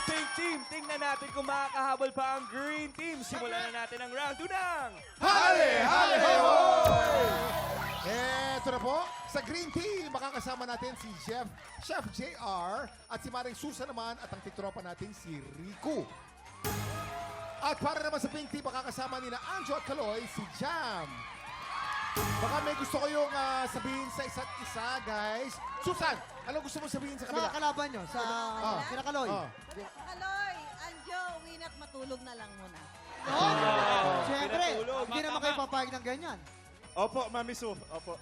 Pink Team. Tingnan natin kung makakahabol pa ang Green Team. Simulan na natin ang round 2 ng... Hali! Hali! Hoy! Eto na po, sa Green Team, makakasama natin si Chef JR at si Maring Susan naman at ang titropa natin si Rico. At para naman sa Pink Team, makakasama nila Anjo at Kaloy, si Jam. Baka may gusto kayong sabihin sa isa't isa, guys. Susan, ano gusto mo sabihin sa kanila? Sa kalaban nyo, sa kinakaloy. Kaloy, Anjo, uwi na't matulog na lang muna. Siyempre, pinatulog. hindi naman kayo papayag ng ganyan. Opo, Mami Su. Opo.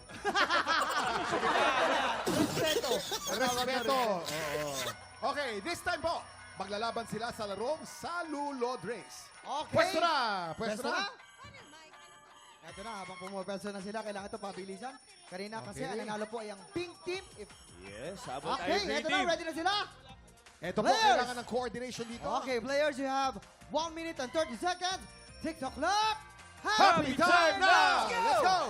Respeto. Respeto. Oo. Okay, this time po, maglalaban sila sa larong Salulod Race. Okay. Pwesto na! Pwesto na! Ito na, habang pumapelso na sila, kailangan ito pabilisan. Kanina kasi Okay. ang nanalo po ay ang Pink Team. Yes, habol tayo Okay, Green ito Team. na, ready na sila? Ito po, Players! kailangan ng coordination dito. Okay, players, you have 1 minute and 30 seconds. TikTok clock. Happy time now! Let's go!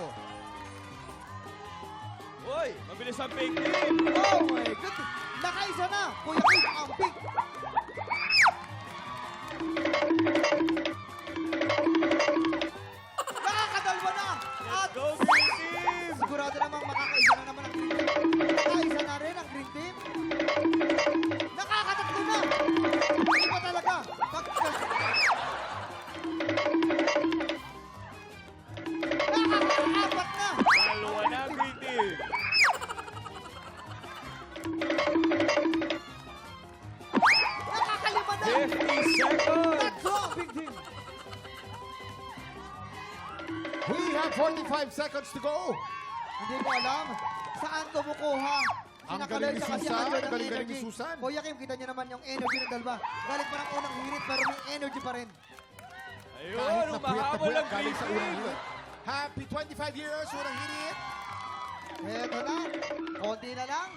Uy, mabilis ang Pink Team. Oh my goodness. Nakaisa na. Kuya Kim, ang Pink. Nakakadalwa na. At Go Green Team. sigurado namang makakaisa na naman ang Green Team. Nakaisa na rin ang Green Team. Nakakatatlo na. Iba talaga. Nakakaapat na. Dalawa na Green Team. Nakakalima na. 50 seconds. Tatlo ang Pink Team. We have 45 seconds to go. Hindi ko alam saan kumukuha. Ang Sinakaloy galing ni sa kasi Susan, Anjo ng ang galing-galing ni energy. Susan. Kuya Kim, kita niyo naman yung energy ng dalawa. Galing pa ng unang hirit pero may energy pa rin. Ayun, Kahit na umahabol ang galing Green sa unang Team. hirit. Happy 25 years, unang hirit. Eto na. Konti na lang.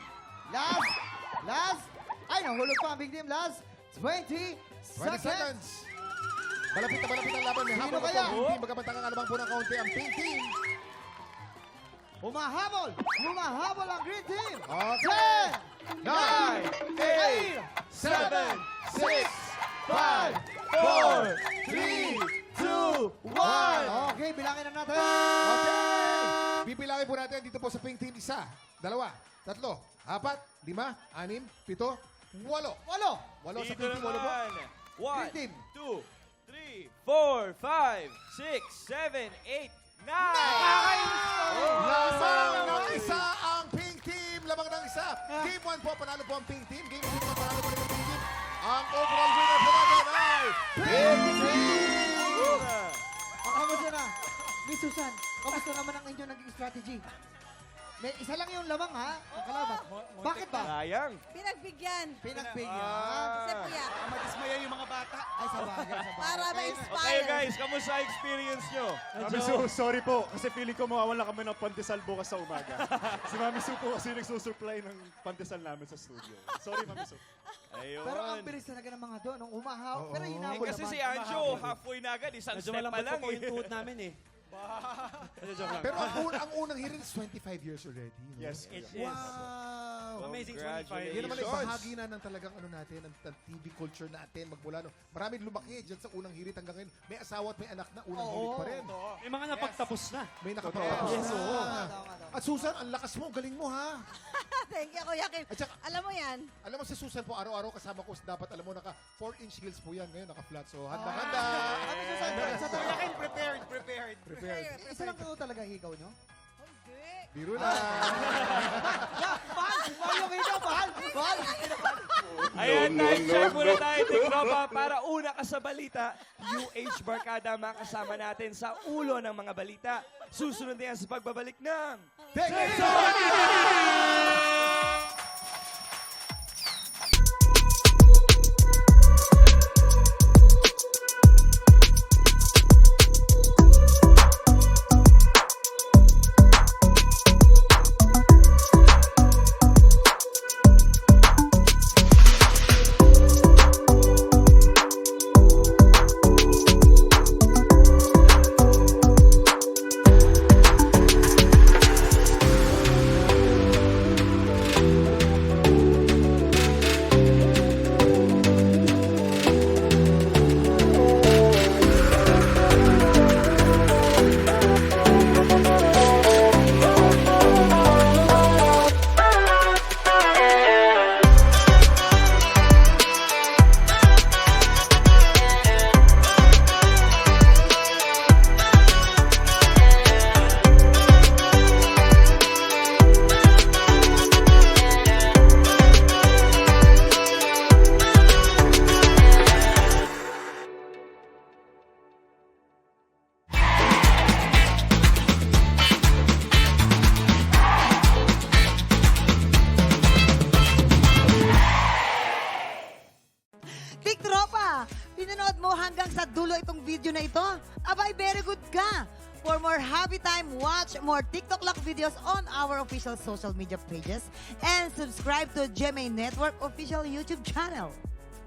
Last. Ay, nahulog pa ang Big Team. Last 20 20 seconds. Malapit na malapit ang laban. May Sino habol pa kaya? po ang Pink Team. Bagamat ang alamang po ng kaunti ang Pink Team. Humahabol ang Green Team. Okay. 9, 8, 7, 6, 5, 4, 3, 2, 1. Okay, bilangin na natin. Okay. Bibilangin po natin dito po sa Pink Team. 1, 2, 3, 4, 5, 6, 7, 8, 8. 8 sa Dito Pink Team. 8 po. naman. 1, Green Team. 2, 3, 4, 5, 6, 7, 8, 9. Lamang ng isa ang Pink Team. Lamang ng isa. Game 1 po, panalo po ang Pink Team. Game 2 naman, panalo po rin ang Pink Team. Ang overall winner po natin ay Pink Team! Kamusta na? Miss Susan, kamusta naman ang inyong naging strategy? May isa lang yung lamang ha, ang kalaban. Bakit ba? Sayang. Pinagbigyan. Pinagbigyan. Kasi piyak. Madismaya yung mga bata. Ay, sa bagay. Para Okay ma-inspire. guys, kamusta ang experience nyo? Mami Su, sorry po. Kasi feeling ko mawawala kami ng pandesal bukas sa umaga. Si Mami Su po kasi nagsusupply ng pandesal namin sa studio. Sorry, Mami Su. Ayun. Pero ang bilis talaga ng mga doon, nung umahaw. Pero Eh, hinabol kasi naman. si Anjo, halfway na agad. Isang step pa lang. yung tuhod namin eh. Pero ang unang hirit is 25 years already. No? Yes. Wow! Amazing 25 Yan years. naman ay bahagi na ng talagang ano natin, ng TV culture natin magmula. No? Maraming lumaki dyan sa unang hirit hanggang ngayon. May asawa at may anak na unang hirit pa rin. May mga napagtapos na. May nakapagtapos Yes. na. Oo. Tama. At Susan, ang lakas mo, ang galing mo ha. Thank you, Kuya Kim. At saka, Alam mo yan, alam mo si Susan po, araw-araw kasama ko, dapat alam mo, naka 4-inch heels po yan. Ngayon, naka-flat. So, handa-handa. Ano Susan? Isa talaga. Prepared. Prepared. Isa lang kayo talaga higaw nyo? hindi. Biro na. Mahal! Mahal yung higaw, mahal! Mahal! Ayan, time check muna tayo, Tikropa. Para una ka sa balita, UH Barkada makasama natin sa ulo ng mga balita. Susunod na yan sa pagbabalik ng... Take it! video na ito? Abay, very good ka! For more happy time, watch more TikTok Lock videos on our official social media pages and subscribe to GMA Network official YouTube channel.